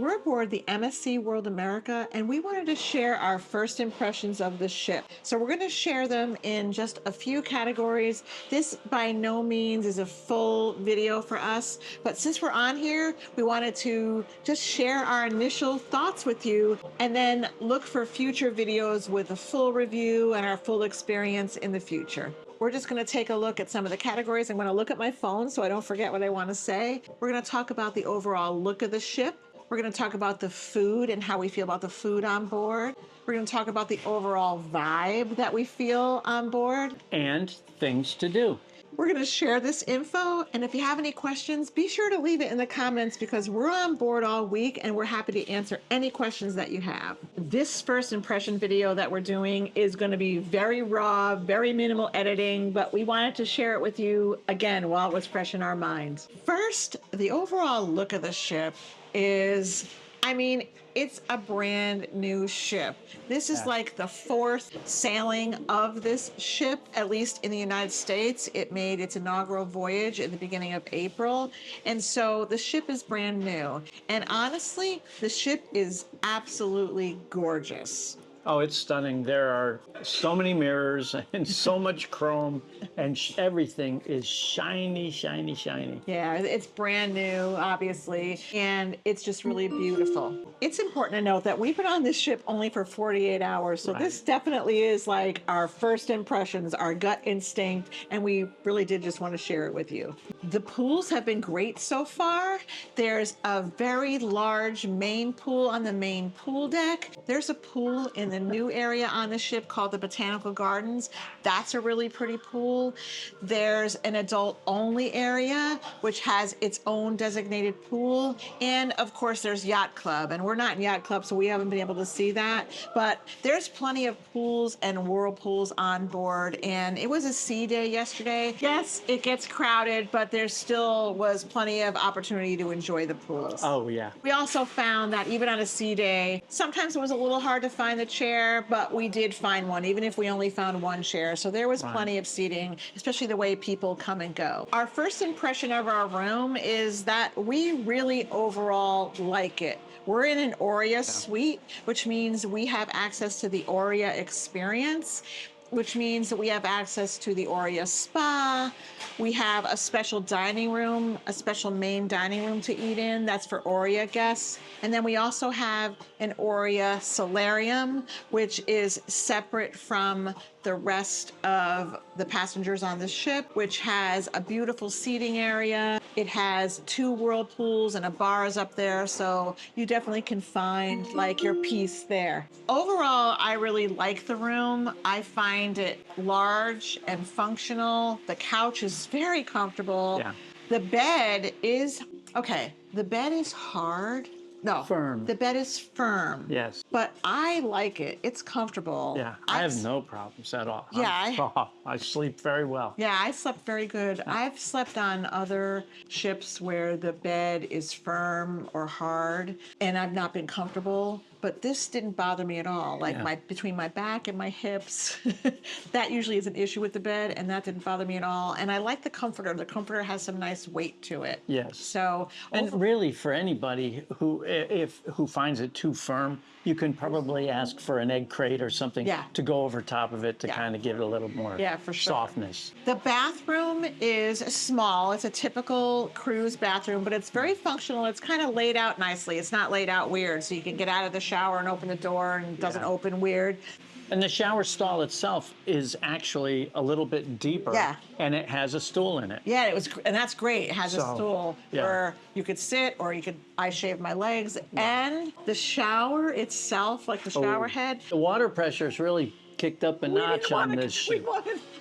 We're aboard the MSC World America, and we wanted to share our first impressions of the ship. So we're going to share them in just a few categories. This by no means is a full video for us, but since we're on here, we wanted to just share our initial thoughts with you and then look for future videos with a full review and our full experience in the future. We're just going to take a look at some of the categories. I'm going to look at my phone so I don't forget what I want to say. We're going to talk about the overall look of the ship. We're going to talk about the food and how we feel about the food on board. We're going to talk about the overall vibe that we feel on board. And things to do. We're going to share this info, and if you have any questions, be sure to leave it in the comments because we're on board all week and we're happy to answer any questions that you have. This first impression video that we're doing is going to be very raw, very minimal editing, but we wanted to share it with you again while it was fresh in our minds. First, the overall look of the ship is, it's a brand new ship. This is like the fourth sailing of this ship, at least in the United States. It made its inaugural voyage at the beginning of April. And so the ship is brand new. And honestly, the ship is absolutely gorgeous. Oh, it's stunning. There are so many mirrors and so much chrome, and everything is shiny, shiny, shiny. Yeah, it's brand new, obviously, and it's just really beautiful. It's important to note that we've been on this ship only for 48 hours, so this definitely is like our first impressions, our gut instinct, and we really did just want to share it with you. The pools have been great so far. There's a very large main pool on the main pool deck. There's a pool in the new area on the ship called the Botanical Gardens. That's a really pretty pool. There's an adult only area which has its own designated pool, and of course there's Yacht Club, and we're not in Yacht Club so we haven't been able to see that, but there's plenty of pools and whirlpools on board, and it was a sea day yesterday. Yes, it gets crowded, but there still was plenty of opportunity to enjoy the pools. Oh yeah. We also found that even on a sea day, sometimes it was a little hard to find the chair, but we did find one, even if we only found one chair. So there was plenty of seating, especially the way people come and go. Our first impression of our room is that we really overall like it. We're in an Aurea suite, which means we have access to the Aurea experience, which means that we have access to the Aurea spa. We have a special dining room, a special main dining room to eat in. That's for Aurea guests. And then we also have an Aurea solarium, which is separate from the rest of the passengers on the ship, which has a beautiful seating area. It has 2 whirlpools and a bar is up there, so you definitely can find like your piece there. Overall, I really like the room. I find it large and functional. The couch is very comfortable. Yeah. The bed is, the bed is hard. No, Firm. The bed is firm. Yes. But I like it. It's comfortable. Yeah, I have no problems at all. Yeah. I sleep very well. Yeah, I slept very good. I've slept on other ships where the bed is firm or hard, and I've not been comfortable. But this didn't bother me at all. Like between my back and my hips, that usually is an issue with the bed, and that didn't bother me at all. And I like the comforter. The comforter has some nice weight to it. Yes. So, and really, for anybody who finds it too firm, you can probably ask for an egg crate or something to go over top of it to kind of give it a little more softness. The bathroom is small. It's a typical cruise bathroom, but it's very functional. It's kind of laid out nicely. It's not laid out weird, so you can get out of the shower and open the door and it doesn't open weird. And the shower stall itself is actually a little bit deeper. Yeah. And it has a stool in it. Yeah, and that's great. It has a stool where you could sit or I shave my legs. And the shower itself, like the shower head. The water pressure is really kicked up a notch on this ship.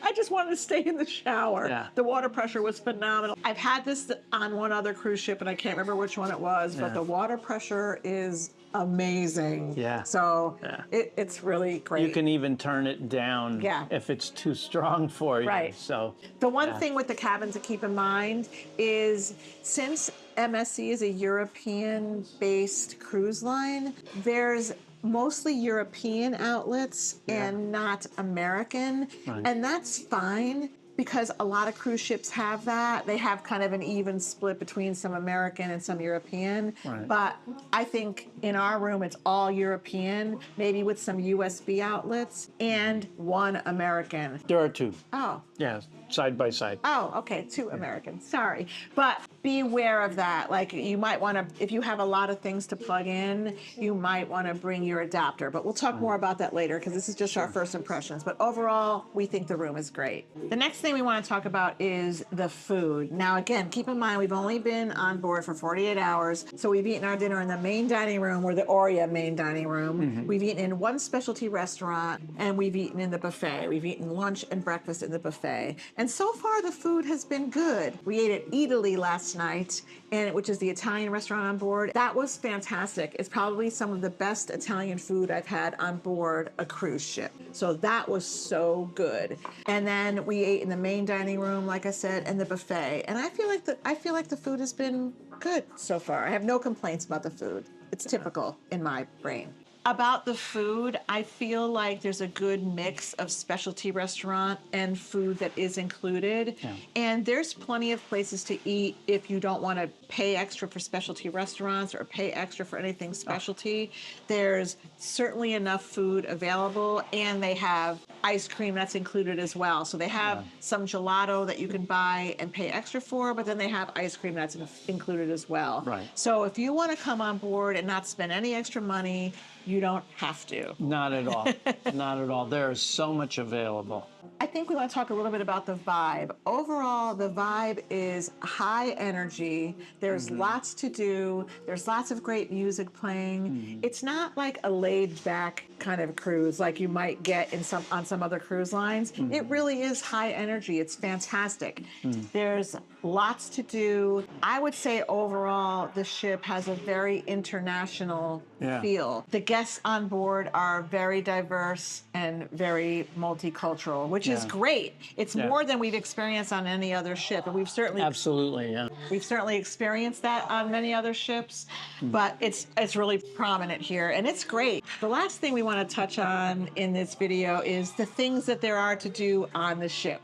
I just wanted to stay in the shower. Yeah. The water pressure was phenomenal. I've had this on one other cruise ship, and I can't remember which one it was, but the water pressure is amazing. Yeah. So it's really great. You can even turn it down if it's too strong for you. Right. So the one thing with the cabin to keep in mind is since MSC is a European-based cruise line, there's mostly European outlets and not American. And that's fine because a lot of cruise ships have that. They have kind of an even split between some American and some European. Right. But I think in our room, it's all European, maybe with some USB outlets, and one American. There are two. Oh. Yeah, side by side. Oh, okay, two Americans. Sorry. But be aware of that. Like, you might want to, if you have a lot of things to plug in, you might want to bring your adapter. But we'll talk more about that later because this is just our first impressions. But overall, we think the room is great. The next thing we want to talk about is the food. Now, again, keep in mind, we've only been on board for 48 hours. So we've eaten our dinner in the main dining room, or the Oria main dining room. We've eaten in one specialty restaurant, and we've eaten in the buffet. We've eaten lunch and breakfast in the buffet. And so far, the food has been good. We ate at Italy last night, which is the Italian restaurant on board. That was fantastic. It's probably some of the best Italian food I've had on board a cruise ship. So that was so good. And then we ate in the main dining room, like I said, and the buffet. And I feel like the food has been good so far. I have no complaints about the food. It's typical in my brain. About the food, I feel like there's a good mix of specialty restaurant and food that is included. Yeah. And there's plenty of places to eat if you don't want to pay extra for specialty restaurants or pay extra for anything specialty. There's certainly enough food available, and they have ice cream that's included as well. So they have some gelato that you can buy and pay extra for, but then they have ice cream that's included as well. Right. So if you want to come on board and not spend any extra money, you don't have to. Not at all. Not at all. There is so much available. I think we want to talk a little bit about the vibe. Overall, the vibe is high energy. There's lots to do. There's lots of great music playing. It's not like a laid-back kind of cruise like you might get on some other cruise lines. It really is high energy. It's fantastic. There's lots to do. I would say overall, the ship has a very international feel. The guests on board are very diverse and very multicultural, which is great. It's more than we've experienced on any other ship, and we've certainly we've certainly experienced that on many other ships, but it's really prominent here, and it's great. The last thing we want to touch on in this video is the things that there are to do on the ship.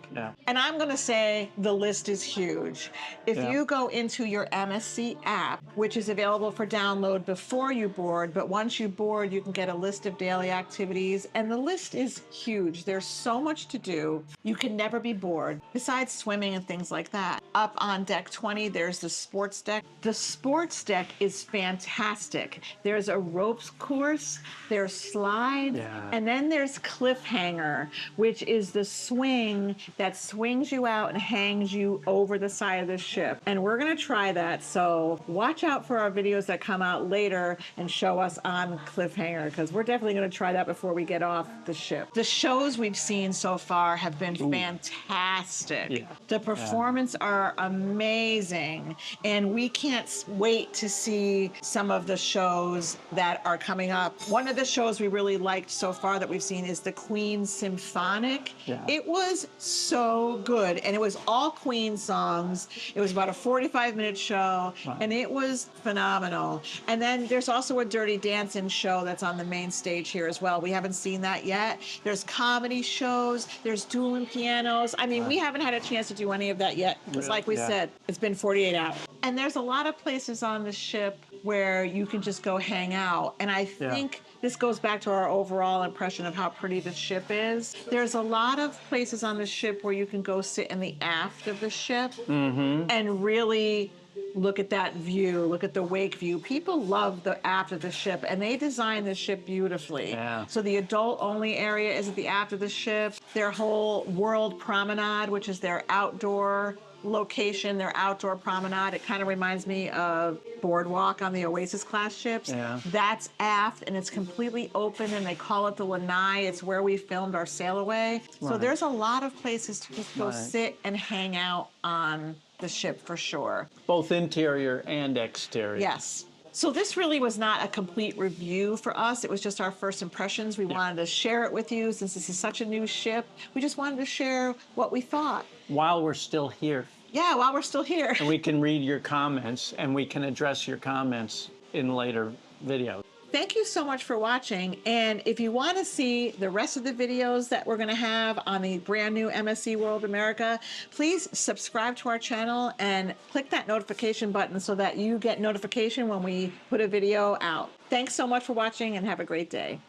And I'm going to say the list is huge. If you go into your MSC app, which is available for download before you board, but once you board, you can get a list of daily activities, and the list is huge. There's so much to do. You can never be bored, besides swimming and things like that. Up on deck 20, there's the sports deck. The sports deck is fantastic. There's a ropes course, there's slides, and then there's cliffhanger, which is the swing that swings you out and hangs you over the side of the ship. And we're gonna try that, so watch out for our videos that come out later and show us on cliffhanger, because we're definitely gonna try that before we get off the ship. The shows we've seen so far have been fantastic. The performance are amazing, and we can't wait to see some of the shows that are coming up. One of the shows we really liked so far that we've seen is the Queen Symphonic. It was so good, and it was all Queen songs. It was about a 45-minute show, and it was phenomenal. And then there's also a Dirty Dancing show that's on the main stage here as well. We haven't seen that yet. There's comedy shows, there's dueling pianos. I mean, we haven't had a chance to do any of that yet, because like we said, it's been 48 hours. And there's a lot of places on the ship where you can just go hang out. And I think this goes back to our overall impression of how pretty the ship is. There's a lot of places on the ship where you can go sit in the aft of the ship and really look at that view, look at the wake view. People love the aft of the ship, and they designed the ship beautifully. So the adult-only area is at the aft of the ship. Their whole World Promenade, which is their outdoor location, their outdoor promenade, it kind of reminds me of Boardwalk on the Oasis class ships. That's aft, and it's completely open, and they call it the Lanai. It's where we filmed our sail away. So there's a lot of places to just go sit and hang out on the ship for sure. Both interior and exterior. Yes. So this really was not a complete review for us. It was just our first impressions. We wanted to share it with you since this is such a new ship. We just wanted to share what we thought. While we're still here. Yeah, while we're still here. And we can read your comments, and we can address your comments in later videos. thank you so much for watching. And if you want to see the rest of the videos that we're going to have on the brand new MSC World America, please subscribe to our channel and click that notification button so that you get notification when we put a video out. Thanks so much for watching and have a great day.